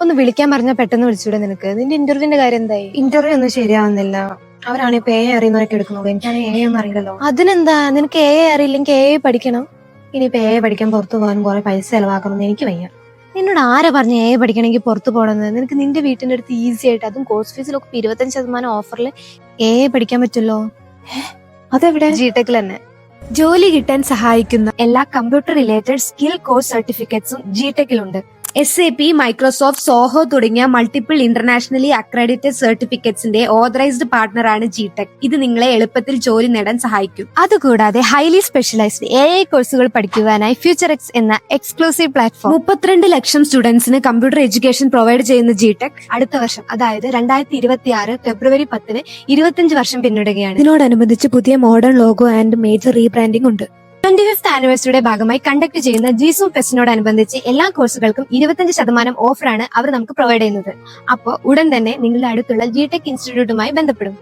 ഒന്ന് വിളിക്കാൻ പറഞ്ഞാൽ പെട്ടെന്ന് വിളിച്ചൂടെ നിനക്ക്? നിന്റെ ഇന്റർവ്യൂവിന്റെ കാര്യം എന്തായി? ഇന്റർവ്യൂ ഒന്നും ശരിയാവുന്നില്ല. അവരാണ് ഇപ്പൊ അറിയുന്നവരൊക്കെ എടുക്കുന്നത്. എനിക്കാണ് ഒന്നും അറിയില്ലല്ലോ. അതിനെന്താ, നിനക്ക് അറിയില്ലെങ്കിൽ പഠിക്കണം. ഇനിയിപ്പോ പഠിക്കാൻ പുറത്തു പോകാൻ കുറെ പൈസ ചെലവാക്കണം എനിക്ക് വയ്യ. നിന്നോട് ആരാ പറഞ്ഞ പഠിക്കണമെങ്കിൽ പുറത്തു പോകണമെന്ന്? നിനക്ക് നിന്റെ വീട്ടിന്റെ അടുത്ത് ഈസി ആയിട്ട്, അതും കോഴ്സ് ഫീസിലൊക്കെ 25% ഓഫറിൽ പഠിക്കാൻ പറ്റുമല്ലോ. അതെവിടെ? ജിടെക്കിൽ തന്നെ. ജോലി കിട്ടാൻ സഹായിക്കുന്ന എല്ലാ കമ്പ്യൂട്ടർ റിലേറ്റഡ് സ്കിൽ കോഴ്സ് സർട്ടിഫിക്കറ്റ്സും ജിടെക്കിലുണ്ട്. SAP, മൈക്രോസോഫ്റ്റ്, സോഹോ തുടങ്ങിയ മൾട്ടിപ്പിൾ ഇന്റർനാഷണലി അക്രഡിറ്റഡ് സർട്ടിഫിക്കറ്റ്സിന്റെ ഓതറൈസ്ഡ് പാർട്ണറാണ് ജിടെക്. ഇത് നിങ്ങളെ എളുപ്പത്തിൽ ജോലി നേടാൻ സഹായിക്കും. അതുകൂടാതെ ഹൈലി സ്പെഷ്യലൈസ്ഡ് കോഴ്സുകൾ പഠിക്കുവാനായി ഫ്യൂച്ചർ എന്ന എക്സ്ക്ലൂസീവ് പ്ലാറ്റ്ഫോം 32 ലക്ഷം സ്റ്റുഡൻസിന് കമ്പ്യൂട്ടർ എഡ്യൂക്കേഷൻ പ്രൊവൈഡ് ചെയ്യുന്ന ജിടെക് അടുത്ത വർഷം, അതായത് 2026 ഫെബ്രുവരി 10 25 വർഷം പിന്നിടുകയാണ്. ഇതിനോടനുബന്ധിച്ച് പുതിയ modern logo and major rebranding ഉണ്ട്. 25th ആനിവേഴ്സറിയുടെ ഭാഗമായി കണ്ടക്ട് ചെയ്യുന്ന ജിസൂം ഫെസ്റ്റിനോടനുബന്ധിച്ച് എല്ലാ കോഴ്സുകൾക്കും 25% ഓഫറാണ് അവർ നമുക്ക് പ്രൊവൈഡ് ചെയ്യുന്നത്. അപ്പോൾ ഉടൻ തന്നെ നിങ്ങളുടെ അടുത്തുള്ള ജിടെക് ഇൻസ്റ്റിറ്റ്യൂട്ടുമായി ബന്ധപ്പെടും.